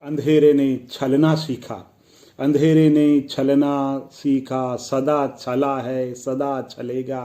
अंधेरे ने छलना सीखा, अंधेरे ने छलना सीखा, सदा छला है सदा छलेगा,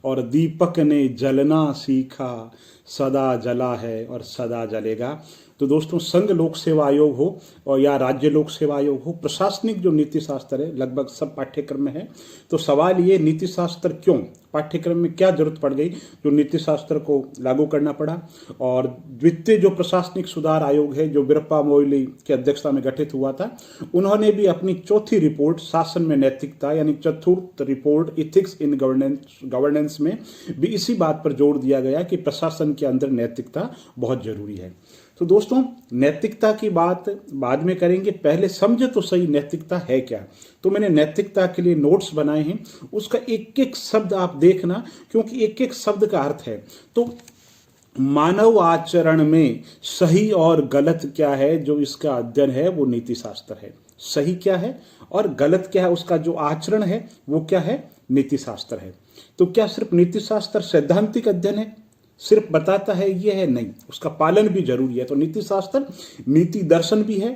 और दीपक ने जलना सीखा, सदा जला है और सदा जलेगा। तो दोस्तों, संघ लोक सेवा आयोग हो और या राज्य लोक सेवा आयोग हो, प्रशासनिक जो नीति शास्त्र है लगभग सब पाठ्यक्रम में है। तो सवाल ये, नीति शास्त्र क्यों पाठ्यक्रम में, क्या जरूरत पड़ गई जो नीति शास्त्र को लागू करना पड़ा। और द्वितीय जो प्रशासनिक सुधार आयोग है जो वीरप्पा मोइली की अध्यक्षता में गठित हुआ था, उन्होंने भी अपनी चौथी रिपोर्ट शासन में नैतिकता यानी चतुर्थ रिपोर्ट इथिक्स इन गवर्नेंस में भी इसी बात पर जोर दिया गया कि प्रशासन के अंदर नैतिकता बहुत जरूरी है। तो दोस्तों, नैतिकता की बात बाद में करेंगे, पहले समझे तो सही नैतिकता है क्या। तो मैंने नैतिकता के लिए नोट्स बनाए हैं, उसका एक एक शब्द आप देखना, क्योंकि एक एक शब्द का अर्थ है। तो मानव आचरण में सही और गलत क्या है, जो इसका अध्ययन है वो नीति शास्त्र है। सही क्या है और गलत क्या है, उसका जो आचरण है वो क्या है, नीति शास्त्र है। तो क्या सिर्फ नीति शास्त्र सैद्धांतिक अध्ययन है, सिर्फ बताता है ये है? नहीं, उसका पालन भी जरूरी है। तो नीति शास्त्र नीति दर्शन भी है,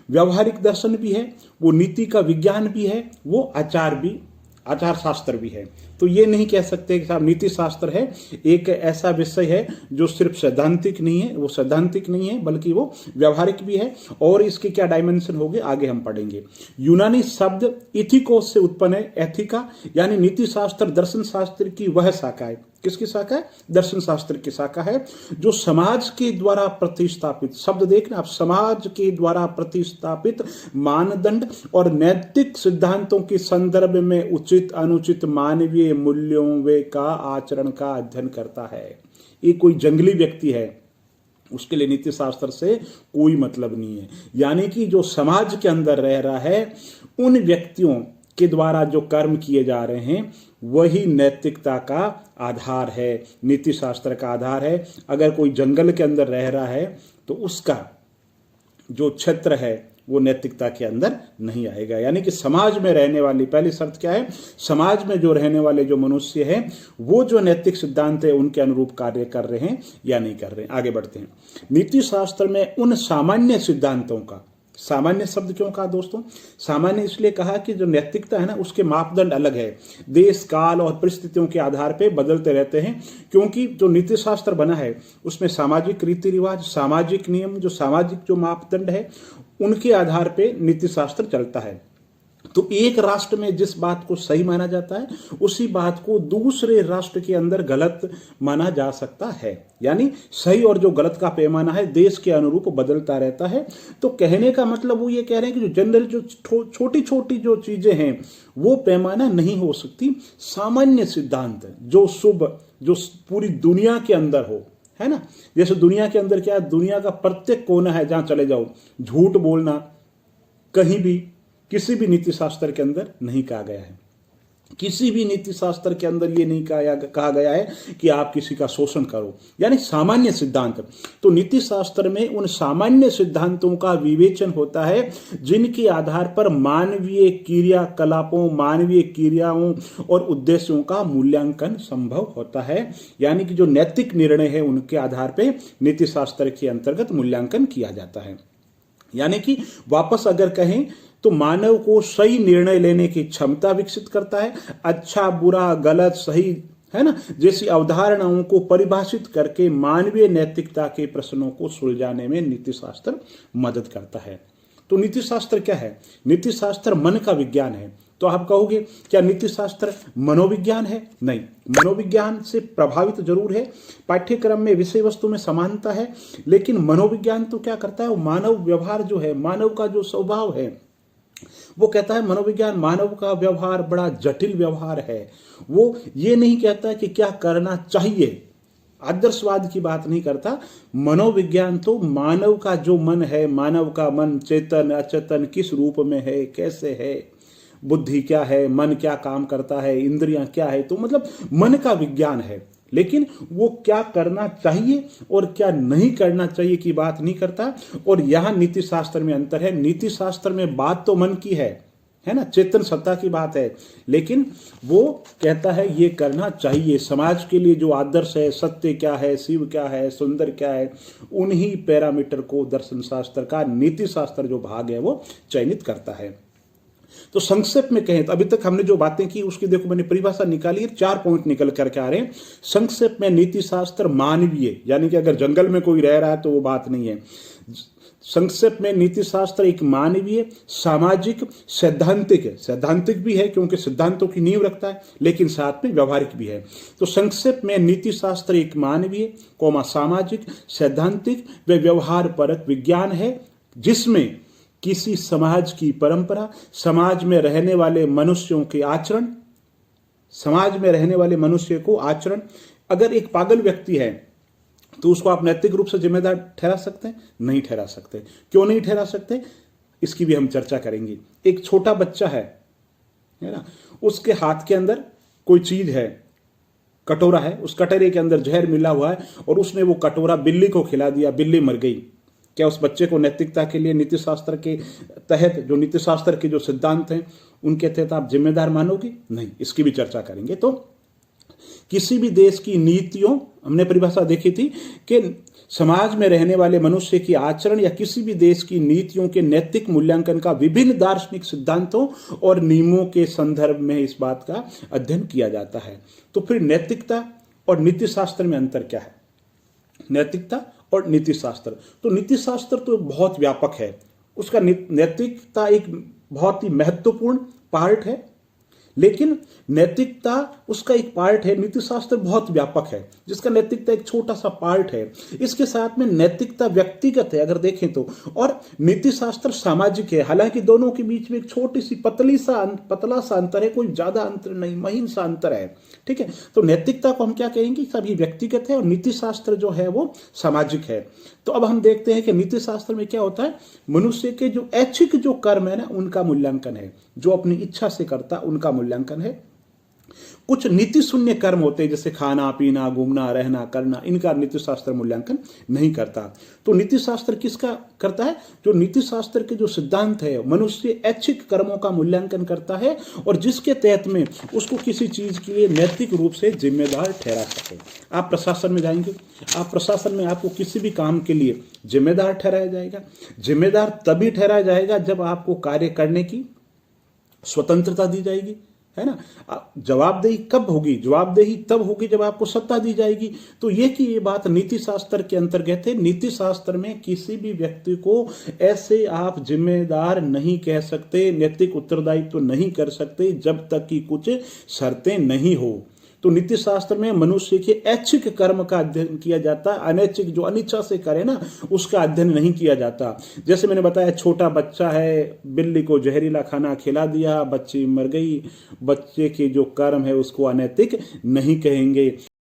व्यवहारिक दर्शन भी है, वो नीति का विज्ञान भी है, वो आचार शास्त्र भी है। तो ये नहीं कह सकते कि साहब नीति शास्त्र है एक ऐसा विषय है जो सिर्फ सैद्धांतिक नहीं है, वो सैद्धांतिक नहीं है बल्कि वो व्यवहारिक भी है। और इसके क्या डायमेंशन होंगे आगे हम पढ़ेंगे। यूनानी शब्द इथिकोस से उत्पन्न है, एथिका यानी नीति शास्त्र दर्शन शास्त्र की वह शाखा है। किसकी शाखा है? दर्शन शास्त्र की शाखा है, जो समाज के द्वारा प्रतिस्थापित, शब्द देखना आप, समाज के द्वारा प्रतिस्थापित मानदंड और नैतिक सिद्धांतों के संदर्भ में उचित अनुचित मानवीय मूल्यों वे का आचरण का अध्ययन करता है। ये कोई जंगली व्यक्ति है, उसके लिए नीति शास्त्र से कोई मतलब नहीं है। यानी कि जो समाज के अंदर रह रहा है, उन व्यक्तियों के द्वारा जो कर्म किए जा रहे हैं वही नैतिकता का आधार है, नीति शास्त्र का आधार है। अगर कोई जंगल के अंदर रह रहा है तो उसका जो क्षेत्र है वो नैतिकता के अंदर नहीं आएगा। यानी कि समाज में रहने वाली पहली शर्त क्या है, समाज में जो रहने वाले जो मनुष्य हैं वो जो नैतिक सिद्धांत है उनके अनुरूप कार्य कर रहे हैं या नहीं कर रहे हैं। आगे बढ़ते हैं। नीति शास्त्र में उन सामान्य सिद्धांतों का, सामान्य शब्द क्यों कहा दोस्तों? सामान्य इसलिए कहा कि जो नैतिकता है ना, उसके मापदंड अलग है, देश काल और परिस्थितियों के आधार पर बदलते रहते हैं। क्योंकि जो नीति शास्त्र बना है उसमें सामाजिक रीति रिवाज, सामाजिक नियम, जो सामाजिक जो मापदंड है उनके आधार पर नीति शास्त्र चलता है। तो एक राष्ट्र में जिस बात को सही माना जाता है उसी बात को दूसरे राष्ट्र के अंदर गलत माना जा सकता है। यानी सही और जो गलत का पैमाना है देश के अनुरूप बदलता रहता है। तो कहने का मतलब वो ये कह रहे हैं कि जो जनरल जो छोटी छोटी जो चीजें हैं वो पैमाना नहीं हो सकती। सामान्य सिद्धांत जो शुभ, जो पूरी दुनिया के अंदर हो, है ना। जैसे दुनिया के अंदर क्या है, दुनिया का प्रत्येक कोना है जहां चले जाओ, झूठ बोलना कहीं भी किसी भी नीति शास्त्र के अंदर नहीं कहा गया है। किसी भी नीति शास्त्र के अंदर ये नहीं कहा गया है कि आप किसी का शोषण करो, यानी सामान्य सिद्धांत। तो नीति शास्त्र में उन सामान्य सिद्धांतों का विवेचन होता है जिनके आधार पर मानवीय क्रियाकलापों, मानवीय क्रियाओं और उद्देश्यों का मूल्यांकन संभव होता है। यानी कि जो नैतिक निर्णय है उनके आधार पर नीति शास्त्र के अंतर्गत मूल्यांकन किया जाता है। यानी कि वापस अगर कहें तो मानव को सही निर्णय लेने की क्षमता विकसित करता है। अच्छा बुरा गलत सही, है ना, जैसी अवधारणाओं को परिभाषित करके मानवीय नैतिकता के प्रश्नों को सुलझाने में नीति शास्त्र मदद करता है। तो नीति शास्त्र क्या है? नीति शास्त्र मन का विज्ञान है। तो आप कहोगे क्या नीति शास्त्र मनोविज्ञान है? नहीं, मनोविज्ञान से प्रभावित जरूर है, पाठ्यक्रम में विषय वस्तु में समानता है, लेकिन मनोविज्ञान तो क्या करता है, मानव व्यवहार जो है, मानव का जो स्वभाव है वो कहता है, मनोविज्ञान मानव का व्यवहार बड़ा जटिल व्यवहार है। वो ये नहीं कहता कि क्या करना चाहिए, आदर्शवाद की बात नहीं करता। मनोविज्ञान तो मानव का जो मन है, मानव का मन चेतन अचेतन किस रूप में है, कैसे है, बुद्धि क्या है, मन क्या काम करता है, इंद्रियां क्या है, तो मतलब मन का विज्ञान है। लेकिन वो क्या करना चाहिए और क्या नहीं करना चाहिए की बात नहीं करता। और यहां नीति शास्त्र में अंतर है। नीति शास्त्र में बात तो मन की है, है ना, चेतन सत्ता की बात है, लेकिन वो कहता है ये करना चाहिए। समाज के लिए जो आदर्श है, सत्य क्या है, शिव क्या है, सुंदर क्या है, उन्हीं पैरामीटर को दर्शन शास्त्र का नीति शास्त्र जो भाग है वो चयनित करता है। तो संक्षेप में कहें तो अभी तक हमने जो बातें की उसकी देखो मैंने परिभाषा निकाली है, 4 पॉइंट निकल करके आ रहे हैं। संक्षेप में नीति शास्त्र मानवीय, यानी कि अगर जंगल में कोई रह रहा है तो वो बात नहीं है। संक्षेप में नीति शास्त्र एक मानवीय, सामाजिक, सैद्धांतिक है। सैद्धांतिक भी है क्योंकि सिद्धांतों की नींव रखता है, लेकिन साथ में व्यवहारिक भी है। तो संक्षेप में नीति शास्त्र एक मानवीय, सामाजिक, सैद्धांतिक व व्यवहार परक विज्ञान है, जिसमें किसी समाज की परंपरा, समाज में रहने वाले मनुष्यों के आचरण, समाज में रहने वाले मनुष्य को आचरण, अगर एक पागल व्यक्ति है तो उसको आप नैतिक रूप से जिम्मेदार ठहरा सकते हैं? नहीं ठहरा सकते। क्यों नहीं ठहरा सकते, इसकी भी हम चर्चा करेंगे। एक छोटा बच्चा है ना, उसके हाथ के अंदर कोई चीज है, कटोरा है, उस कटोरे के अंदर जहर मिला हुआ है और उसने वो कटोरा बिल्ली को खिला दिया, बिल्ली मर गई। क्या उस बच्चे को नैतिकता के लिए नीति शास्त्र के तहत, जो नीति शास्त्र के जो सिद्धांत हैं उनके तहत आप जिम्मेदार मानोगे? नहीं, इसकी भी चर्चा करेंगे। तो किसी भी देश की नीतियों, हमने परिभाषा देखी थी कि समाज में रहने वाले मनुष्य की आचरण या किसी भी देश की नीतियों के नैतिक मूल्यांकन का विभिन्न दार्शनिक सिद्धांतों और नियमों के संदर्भ में इस बात का अध्ययन किया जाता है। तो फिर नैतिकता और नीति शास्त्र में अंतर क्या है? नैतिकता और नीति शास्त्र, तो नीति शास्त्र तो बहुत व्यापक है, उसका नैतिकता एक बहुत ही महत्वपूर्ण पार्ट है, लेकिन नैतिकता उसका एक पार्ट है, नीति शास्त्र बहुत व्यापक है जिसका नैतिकता एक छोटा सा पार्ट है। इसके साथ में नैतिकता व्यक्तिगत है अगर देखें तो, और नीति शास्त्र सामाजिक है। हालांकि दोनों के बीच में एक छोटी सी पतला सा अंतर है, कोई ज्यादा अंतर नहीं, महीन सा अंतर है, ठीक है। तो नैतिकता को हम क्या कहेंगे, सभी व्यक्तिगत है और नीति शास्त्र जो है वो सामाजिक है। तो अब हम देखते हैं कि नीति शास्त्र में क्या होता है, मनुष्य के जो ऐच्छिक जो कर्म है ना उनका मूल्यांकन है, जो अपनी इच्छा से करता उनका मूल्यांकन है। कुछ नीति शून्य कर्म होते हैं जैसे खाना पीना, घूमना, रहना, करना, इनका नीति शास्त्र मूल्यांकन नहीं करता। तो नीति शास्त्र किसका करता है? जो नीति शास्त्र के जो सिद्धांत है, मनुष्य ऐच्छिक कर्मों का मूल्यांकन करता है और जिसके तहत में उसको किसी चीज के लिए नैतिक रूप से जिम्मेदार ठहरा सके। आप प्रशासन में जाएंगे, आप प्रशासन में आपको किसी भी काम के लिए जिम्मेदार ठहराया जाएगा। जिम्मेदार तभी ठहराया जाएगा जब आपको कार्य करने की स्वतंत्रता दी जाएगी, है ना। जवाबदेही कब होगी? जवाबदेही तब होगी जब आपको सत्ता दी जाएगी। तो ये बात नीति शास्त्र के अंतर्गत है। नीति शास्त्र में किसी भी व्यक्ति को ऐसे आप जिम्मेदार नहीं कह सकते, नैतिक उत्तरदायित्व तो नहीं कर सकते जब तक कि कुछ शर्तें नहीं हो। तो नीति शास्त्र में मनुष्य के ऐच्छिक कर्म का अध्ययन किया जाता है, अनैच्छिक जो अनिच्छा से करे ना उसका अध्ययन नहीं किया जाता। जैसे मैंने बताया, छोटा बच्चा है, बिल्ली को जहरीला खाना खिला दिया, बच्ची मर गई, बच्चे के जो कर्म है उसको अनैतिक नहीं कहेंगे।